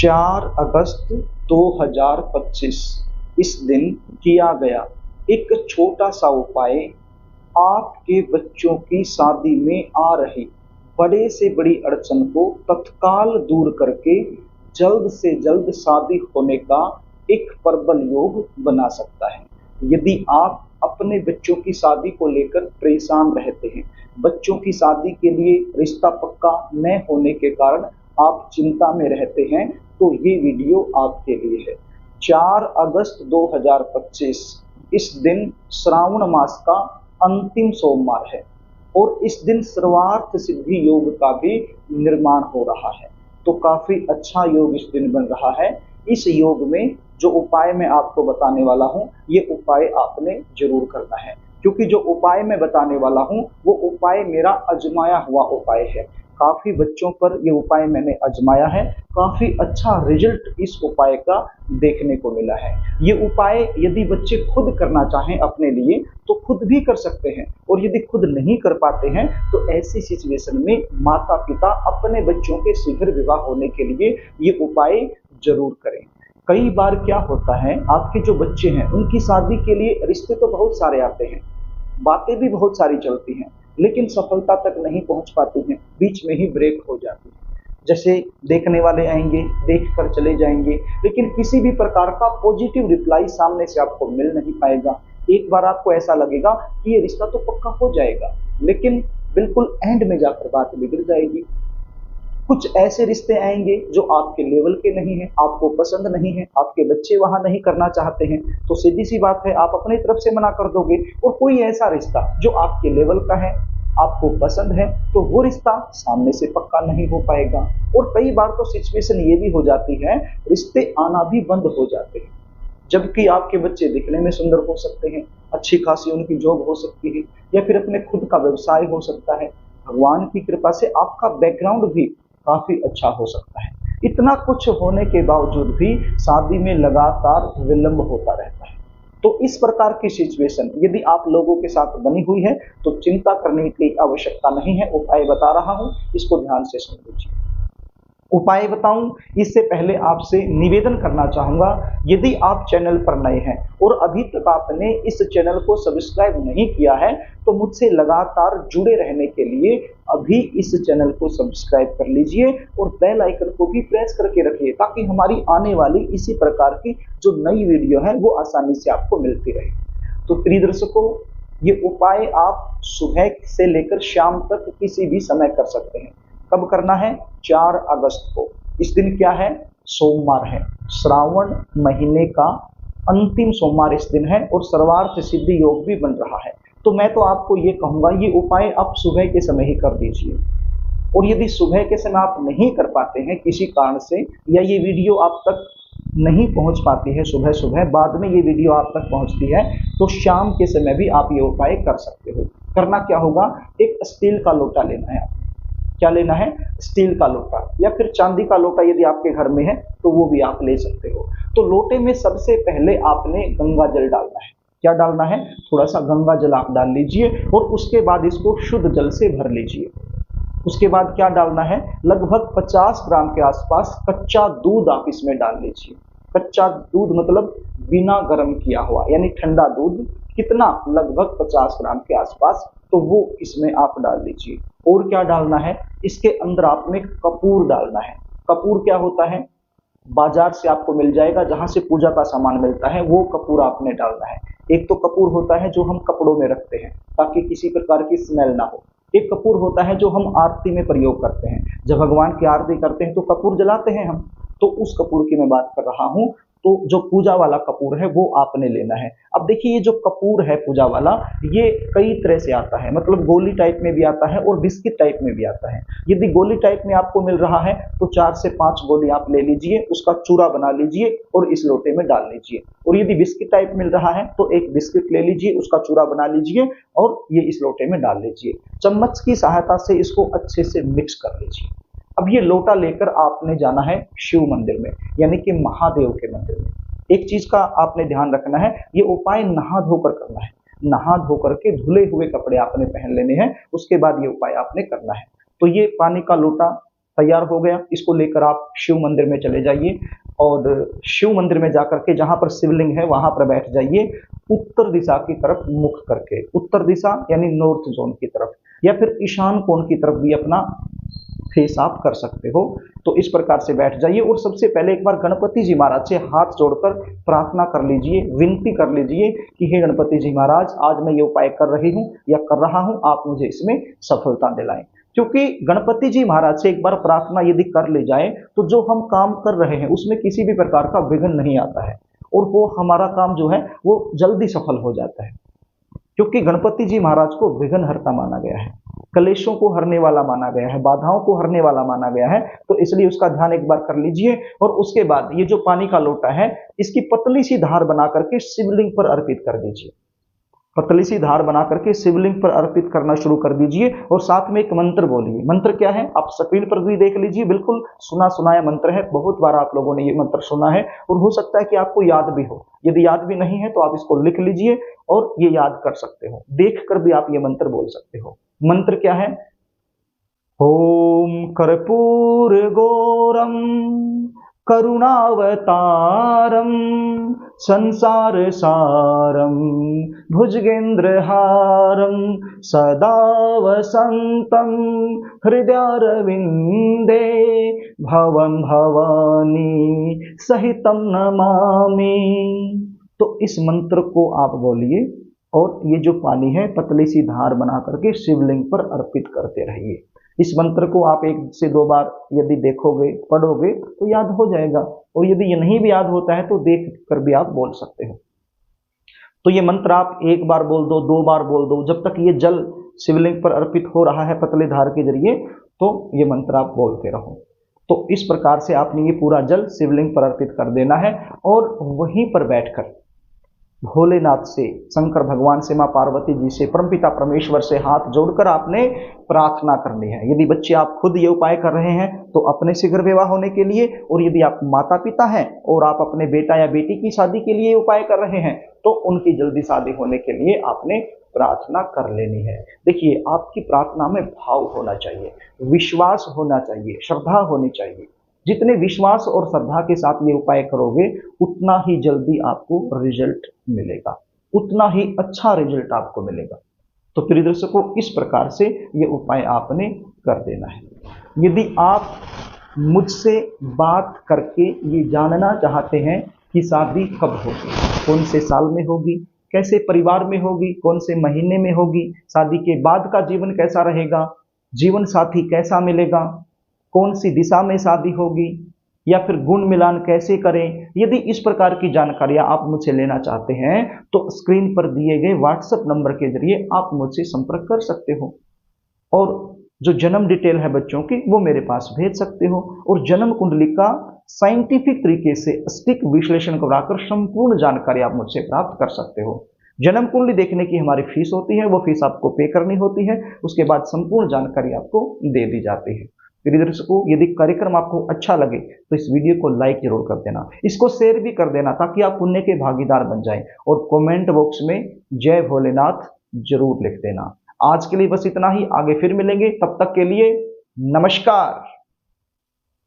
4 अगस्त 2025 इस दिन किया गया एक छोटा सा उपाय आपके बच्चों की शादी में आ रही बड़े से बड़ी अड़चन को तत्काल दूर करके जल्द से जल्द शादी होने का एक प्रबल योग बना सकता है। यदि आप अपने बच्चों की शादी को लेकर परेशान रहते हैं, बच्चों की शादी के लिए रिश्ता पक्का न होने के कारण आप चिंता में रहते हैं, तो ये वीडियो आपके लिए है। 4 अगस्त 2025 इस दिन श्रावण मास का अंतिम सोमवार है और इस दिन सर्वार्थ सिद्धि योग का भी निर्माण हो रहा है। तो काफी अच्छा योग इस दिन बन रहा है। इस योग में जो उपाय मैं आपको बताने वाला हूं, ये उपाय आपने जरूर करना है, क्योंकि जो उपाय मैं बताने वाला हूं वो उपाय मेरा आजमाया हुआ उपाय है। काफी बच्चों पर ये उपाय मैंने आजमाया है, काफी अच्छा रिजल्ट इस उपाय का देखने को मिला है। ये उपाय यदि बच्चे खुद करना चाहें अपने लिए तो खुद भी कर सकते हैं, और यदि खुद नहीं कर पाते हैं तो ऐसी सिचुएशन में माता पिता अपने बच्चों के शीघ्र विवाह होने के लिए ये उपाय जरूर करें। कई बार क्या होता है, आपके जो बच्चे हैं उनकी शादी के लिए रिश्ते तो बहुत सारे आते हैं, बातें भी बहुत सारी चलती हैं, लेकिन सफलता तक नहीं पहुंच पाती हैं, बीच में ही ब्रेक हो जाती है। जैसे देखने वाले आएंगे, देख कर चले जाएंगे, लेकिन किसी भी प्रकार का पॉजिटिव रिप्लाई सामने से आपको मिल नहीं पाएगा। एक बार आपको ऐसा लगेगा कि ये रिश्ता तो पक्का हो जाएगा, लेकिन बिल्कुल एंड में जाकर बात बिगड़ जाएगी। कुछ ऐसे रिश्ते आएंगे जो आपके लेवल के नहीं है, आपको पसंद नहीं है, आपके बच्चे वहां नहीं करना चाहते हैं, तो सीधी सी बात है आप अपनी तरफ से मना कर दोगे। और कोई ऐसा रिश्ता जो आपके लेवल का है, आपको पसंद है, तो वो रिश्ता सामने से पक्का नहीं हो पाएगा। और कई बार तो सिचुएशन ये भी हो जाती है, रिश्ते आना भी बंद हो जाते हैं, जबकि आपके बच्चे दिखने में सुंदर हो सकते हैं, अच्छी खासी उनकी जॉब हो सकती है, या फिर अपने खुद का व्यवसाय हो सकता है। भगवान की कृपा से आपका बैकग्राउंड भी काफी अच्छा हो सकता है। इतना कुछ होने के बावजूद भी शादी में लगातार विलंब होता रहता है। तो इस प्रकार की सिचुएशन यदि आप लोगों के साथ बनी हुई है तो चिंता करने की आवश्यकता नहीं है। उपाय बता रहा हूं, इसको ध्यान से सुन लीजिए। उपाय बताऊं इससे पहले आपसे निवेदन करना चाहूंगा, यदि आप चैनल पर नए हैं और अभी तक आपने इस चैनल को सब्सक्राइब नहीं किया है, तो मुझसे लगातार जुड़े रहने के लिए अभी इस चैनल को सब्सक्राइब कर लीजिए और बेल आइकन को भी प्रेस करके रखिए, ताकि हमारी आने वाली इसी प्रकार की जो नई वीडियो है वो आसानी से आपको मिलती रहे। तो प्रिय दर्शकों, ये उपाय आप सुबह से लेकर शाम तक किसी भी समय कर सकते हैं। कब करना है? 4 अगस्त को। इस दिन क्या है? सोमवार है, श्रावण महीने का अंतिम सोमवार इस दिन है और सर्वार्थ सिद्धि योग भी बन रहा है। तो मैं तो आपको ये कहूंगा, ये उपाय आप सुबह के समय ही कर दीजिए। और यदि सुबह के समय आप नहीं कर पाते हैं किसी कारण से, या ये वीडियो आप तक नहीं पहुंच पाती है सुबह सुबह, बाद में ये वीडियो आप तक पहुंचती है, तो शाम के समय भी आप ये उपाय कर सकते हो। करना क्या होगा, एक स्टील का लोटा लेना है। क्या लेना है? स्टील का लोटा, या फिर चांदी का लोटा यदि आपके घर में है तो वो भी आप ले सकते हो। तो लोटे में सबसे पहले आपने गंगा जल डालना है। क्या डालना है? थोड़ा सा गंगा जल आप डाल लीजिए और उसके बाद इसको शुद्ध जल से भर लीजिए। उसके बाद क्या डालना है? लगभग 50 ग्राम के आसपास कच्चा दूध आप इसमें डाल लीजिए। कच्चा दूध मतलब बिना गर्म किया हुआ, यानी ठंडा दूध। कितना? लगभग 50 ग्राम के आसपास, तो वो इसमें आप डाल लीजिए। और क्या डालना है? इसके अंदर आपने कपूर डालना है। कपूर क्या होता है? बाजार से आपको मिल जाएगा, जहां से पूजा का सामान मिलता है, वो कपूर आपने डालना है। एक तो कपूर होता है जो हम कपड़ों में रखते हैं ताकि किसी प्रकार की स्मेल ना हो। एक कपूर होता है जो हम आरती में प्रयोग करते हैं, जब भगवान की आरती करते हैं तो कपूर जलाते हैं हम, तो उस कपूर की मैं बात कर रहा हूं। तो जो पूजा वाला कपूर है वो आपने लेना है। अब देखिए, ये जो कपूर है पूजा वाला, ये कई तरह से आता है, मतलब गोली टाइप में भी आता है और बिस्किट टाइप में भी आता है। यदि गोली टाइप में आपको मिल रहा है तो 4 से 5 गोली आप ले लीजिए, उसका चूरा बना लीजिए और इस लोटे में डाल लीजिए। और यदि बिस्किट टाइप मिल रहा है तो एक बिस्किट ले लीजिए, उसका चूरा बना लीजिए और ये इस लोटे में डाल लीजिए। चम्मच की सहायता से इसको अच्छे से मिक्स कर लीजिए। अब ये लोटा लेकर आपने जाना है शिव मंदिर में, यानी कि महादेव के मंदिर में। एक चीज का आपने ध्यान रखना है, ये उपाय नहा धोकर करना है। नहा धोकर के धुले हुए कपड़े आपने पहन लेने हैं, उसके बाद ये उपाय आपने करना है। तो ये पानी का लोटा तैयार हो गया। इसको लेकर आप शिव मंदिर में चले जाइए और शिव मंदिर में जाकर के जहां पर शिवलिंग है वहां पर बैठ जाइए, उत्तर दिशा की तरफ मुख करके। उत्तर दिशा यानी नॉर्थ जोन की तरफ, या फिर ईशान कोण की तरफ भी अपना फेस आप कर सकते हो। तो इस प्रकार से बैठ जाइए और सबसे पहले एक बार गणपति जी महाराज से हाथ जोड़कर प्रार्थना कर लीजिए, विनती कर लीजिए कि हे गणपति जी महाराज, आज मैं ये उपाय कर रही हूँ या कर रहा हूँ, आप मुझे इसमें सफलता दिलाएं। क्योंकि गणपति जी महाराज से एक बार प्रार्थना यदि कर ले जाए तो जो हम काम कर रहे हैं उसमें किसी भी प्रकार का विघ्न नहीं आता है और वो हमारा काम जो है वो जल्दी सफल हो जाता है। क्योंकि गणपति जी महाराज को विघ्नहर्ता माना गया है, कलेशों को हरने वाला माना गया है, बाधाओं को हरने वाला माना गया है। तो इसलिए उसका ध्यान एक बार कर लीजिए और उसके बाद ये जो पानी का लोटा है इसकी पतली सी धार बना करके शिवलिंग पर अर्पित कर दीजिए। पतली सी धार बना करके शिवलिंग पर अर्पित करना शुरू कर दीजिए और साथ में एक मंत्र बोलिए। मंत्र क्या है आप स्क्रीन पर भी देख लीजिए, बिल्कुल सुना सुनाया मंत्र है, बहुत बार आप लोगों ने ये मंत्र सुना है और हो सकता है कि आपको याद भी हो। यदि याद भी नहीं है तो आप इसको लिख लीजिए और ये याद कर सकते हो, देख कर भी आप ये मंत्र बोल सकते हो। मंत्र क्या है? ओम कर्पूर गौरम करुणावतारम संसार सारम भुजगेंद्रहारम सदा वसंतम हृदयारविंदे भवम भवानी सहितम नमामि। तो इस मंत्र को आप बोलिए और ये जो पानी है पतली सी धार बना करके शिवलिंग पर अर्पित करते रहिए। इस मंत्र को आप 1 से 2 बार यदि देखोगे, पढ़ोगे तो याद हो जाएगा, और यदि ये नहीं भी याद होता है तो देख कर भी आप बोल सकते हो। तो ये मंत्र आप 1 बार बोल दो, 2 बार बोल दो, जब तक ये जल शिवलिंग पर अर्पित हो रहा है पतली धार के जरिए, तो ये मंत्र आप बोलते रहो। तो इस प्रकार से आपने ये पूरा जल शिवलिंग पर अर्पित कर देना है और वहीं पर बैठकर भोलेनाथ से, शंकर भगवान से, मां पार्वती जी से, परमपिता परमेश्वर से हाथ जोड़कर आपने प्रार्थना करनी है। यदि बच्चे आप खुद ये उपाय कर रहे हैं तो अपने शीघ्र विवाह होने के लिए, और यदि आप माता पिता हैं और आप अपने बेटा या बेटी की शादी के लिए उपाय कर रहे हैं तो उनकी जल्दी शादी होने के लिए आपने प्रार्थना कर लेनी है। देखिए, आपकी प्रार्थना में भाव होना चाहिए, विश्वास होना चाहिए, श्रद्धा होनी चाहिए। जितने विश्वास और श्रद्धा के साथ ये उपाय करोगे उतना ही जल्दी आपको रिजल्ट मिलेगा, उतना ही अच्छा रिजल्ट आपको मिलेगा। तो प्रिय दर्शकों, इस प्रकार से ये उपाय आपने कर देना है। यदि आप मुझसे बात करके ये जानना चाहते हैं कि शादी कब होगी, कौन से साल में होगी, कैसे परिवार में होगी, कौन से महीने में होगी, शादी के बाद का जीवन कैसा रहेगा, जीवन साथी कैसा मिलेगा, कौन सी दिशा में शादी होगी, या फिर गुण मिलान कैसे करें, यदि इस प्रकार की जानकारियां आप मुझसे लेना चाहते हैं तो स्क्रीन पर दिए गए व्हाट्सएप नंबर के जरिए आप मुझसे संपर्क कर सकते हो और जो जन्म डिटेल है बच्चों की वो मेरे पास भेज सकते हो, और जन्म कुंडली का साइंटिफिक तरीके से सटीक विश्लेषण कराकर संपूर्ण जानकारी आप मुझसे प्राप्त कर सकते हो। जन्म कुंडली देखने की हमारी फीस होती है, वो फीस आपको पे करनी होती है, उसके बाद संपूर्ण जानकारी आपको दे दी जाती है। प्रिय दर्शकों, यदि कार्यक्रम आपको अच्छा लगे तो इस वीडियो को लाइक जरूर कर देना, इसको शेयर भी कर देना ताकि आप पुण्य के भागीदार बन जाएं, और कमेंट बॉक्स में जय भोलेनाथ जरूर लिख देना। आज के लिए बस इतना ही, आगे फिर मिलेंगे, तब तक के लिए नमस्कार।